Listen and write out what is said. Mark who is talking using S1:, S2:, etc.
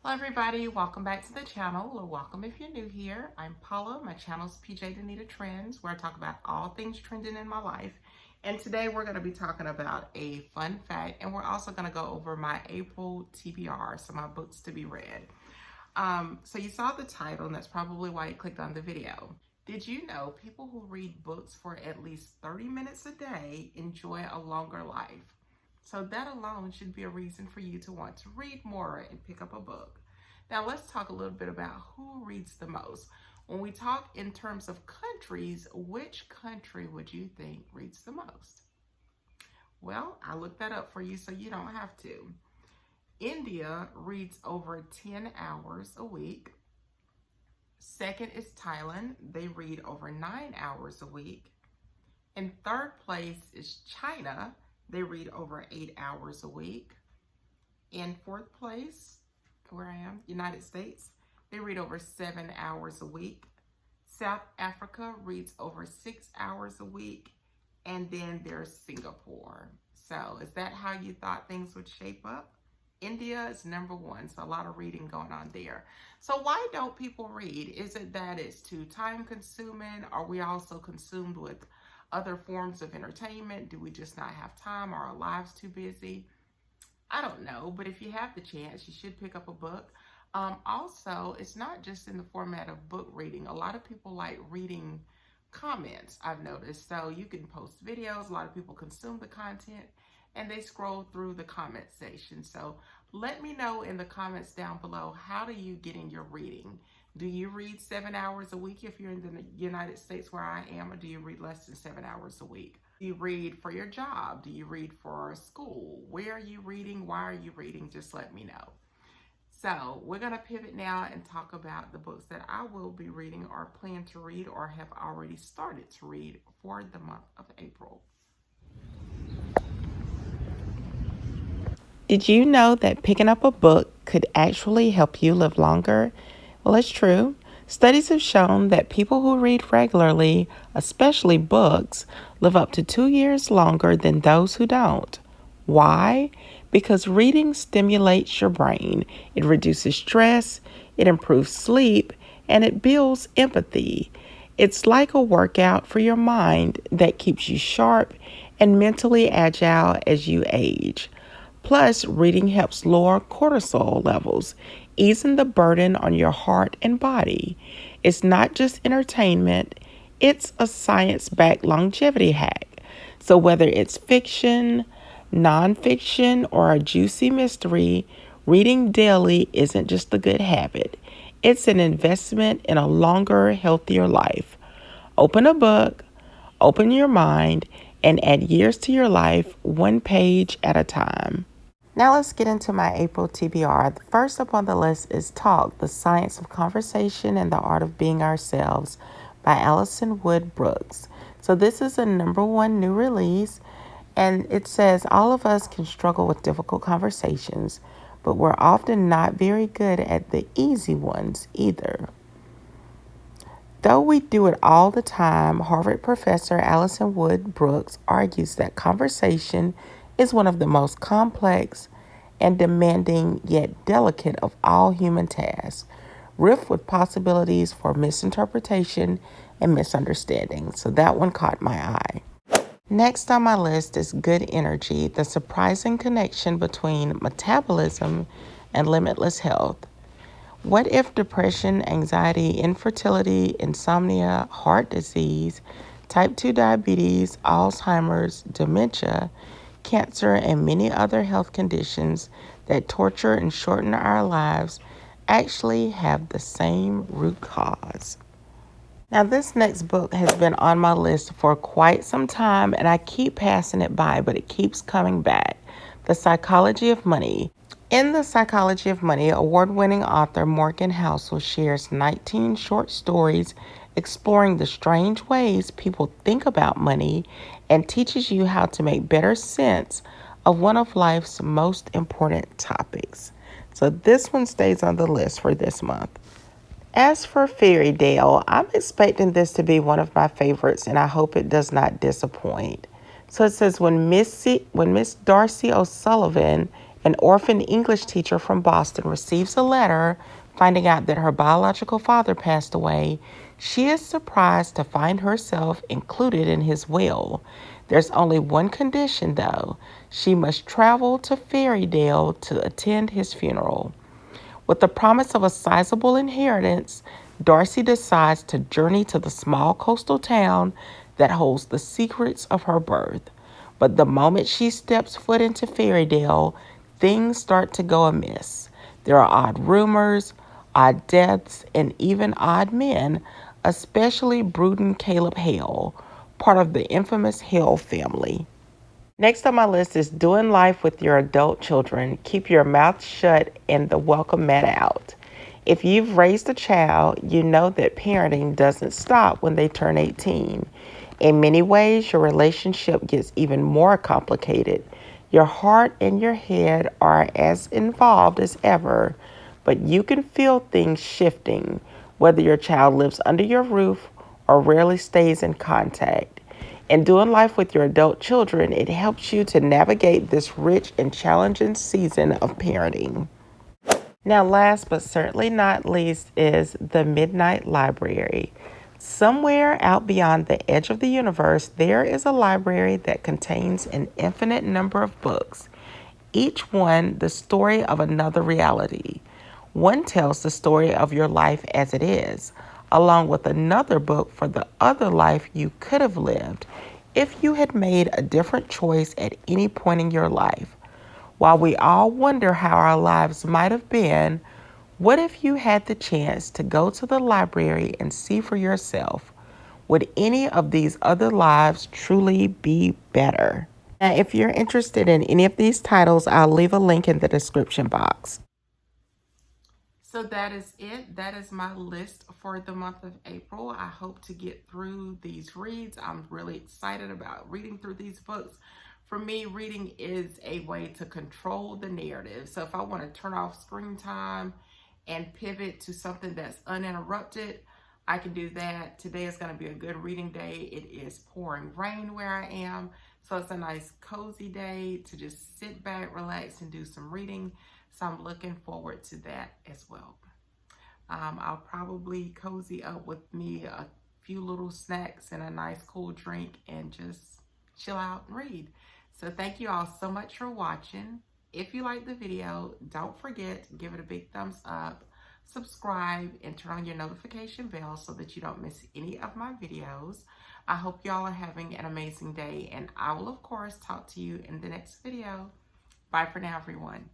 S1: Hello everybody, welcome back to the channel, or welcome if you're new here. I'm Paula, my channel's PJ Danita Trends, where I talk about all things trending in my life. And today we're going to be talking about a fun fact, and we're also going to go over my April TBR, so my books to be read. So you saw the title, and that's probably why you clicked on the video. Did you know people who read books for at least 30 minutes a day enjoy a longer life? So that alone should be a reason for you to want to read more and pick up a book. Now let's talk a little bit about who reads the most. When we talk in terms of countries, which country would you think reads the most? Well, I looked that up for you so you don't have to. India reads over 10 hours a week. Second is Thailand. They read over 9 hours a week. In third place is China. They read over 8 hours a week. In fourth place, where I am, United States, they read over 7 hours a week. South Africa reads over 6 hours a week. And then there's Singapore. So is that how you thought things would shape up? India is number one, so a lot of reading going on there. So why don't people read? Is it that it's too time consuming? Are we also consumed with other forms of entertainment? Do we just not have time? Are our lives too busy? I don't know, but if you have the chance, you should pick up a book. Also, it's not just in the format of book reading. A lot of people like reading comments, I've noticed. So you can post videos. A lot of people consume the content and they scroll through the comment section. So let me know in the comments down below, how do you get in your reading? Do you read 7 hours a week if you're in the United States where I am, or do you read less than 7 hours a week? Do you read for your job? Do you read for school? Where are you reading? Why are you reading? Just let me know. So we're going to pivot now and talk about the books that I will be reading or plan to read or have already started to read for the month of April. Did you know that picking up a book could actually help you live longer? Well, it's true. Studies have shown that people who read regularly, especially books, live up to 2 years longer than those who don't. Why? Because reading stimulates your brain. It reduces stress, it improves sleep, and it builds empathy. It's like a workout for your mind that keeps you sharp and mentally agile as you age. Plus, reading helps lower cortisol levels, easing the burden on your heart and body. It's not just entertainment, it's a science backed longevity hack. So, whether it's fiction, nonfiction, or a juicy mystery, reading daily isn't just a good habit, it's an investment in a longer, healthier life. Open a book, open your mind, and add years to your life, one page at a time. Now let's get into my April TBR. The first up on the list is Talk, The Science of Conversation and the Art of Being Ourselves by Alison Wood Brooks. So this is a number one new release, and it says all of us can struggle with difficult conversations, but we're often not very good at the easy ones either. Though we do it all the time, Harvard professor Alison Wood Brooks argues that conversation is one of the most complex and demanding yet delicate of all human tasks, rife with possibilities for misinterpretation and misunderstanding. So that one caught my eye. Next on my list is Good Energy, the surprising connection between metabolism and limitless health. What if depression, anxiety, infertility, insomnia, heart disease, type 2 diabetes, Alzheimer's, dementia, cancer, and many other health conditions that torture and shorten our lives actually have the same root cause? Now, this next book has been on my list for quite some time, and I keep passing it by, but it keeps coming back. The Psychology of Money. In The Psychology of Money, award-winning author Morgan Housel shares 19 short stories exploring the strange ways people think about money and teaches you how to make better sense of one of life's most important topics. So this one stays on the list for this month. As for Fairy Tale, I'm expecting this to be one of my favorites, and I hope it does not disappoint. So it says, when Miss Darcy O'Sullivan An orphan English teacher from Boston receives a letter finding out that her biological father passed away. She is surprised to find herself included in his will. There's only one condition, though. She must travel to Fairydale to attend his funeral. With the promise of a sizable inheritance, Darcy decides to journey to the small coastal town that holds the secrets of her birth. But the moment she steps foot into Fairydale, things start to go amiss. There are odd rumors, odd deaths, and even odd men, especially Bruden Caleb Hale, part of the infamous Hale family. Next on my list is doing life with your adult children. Keep your mouth shut and the welcome mat out. If you've raised a child, you know that parenting doesn't stop when they turn 18. In many ways, your relationship gets even more complicated. Your heart and your head are as involved as ever, but you can feel things shifting, whether your child lives under your roof or rarely stays in contact. In doing life with your adult children, it helps you to navigate this rich and challenging season of parenting. Now, last but certainly not least is the Midnight Library. Somewhere out beyond the edge of the universe, there is a library that contains an infinite number of books, each one the story of another reality. One tells the story of your life as it is, along with another book for the other life you could have lived if you had made a different choice at any point in your life. While we all wonder how our lives might have been, what if you had the chance to go to the library and see for yourself? Would any of these other lives truly be better? Now, if you're interested in any of these titles, I'll leave a link in the description box. So that is it. That is my list for the month of April. I hope to get through these reads. I'm really excited about reading through these books. For me, reading is a way to control the narrative. So if I want to turn off screen time and pivot to something that's uninterrupted, I can do that. Today is going to be a good reading day. It is pouring rain where I am. So it's a nice cozy day to just sit back, relax, and do some reading. So I'm looking forward to that as well. I'll probably cozy up with me a few little snacks and a nice cool drink and just chill out and read. So thank you all so much for watching. If you like the video, don't forget to give it a big thumbs up, subscribe, and turn on your notification bell so that you don't miss any of my videos. I hope y'all are having an amazing day, and I will, of course, talk to you in the next video. Bye for now, everyone.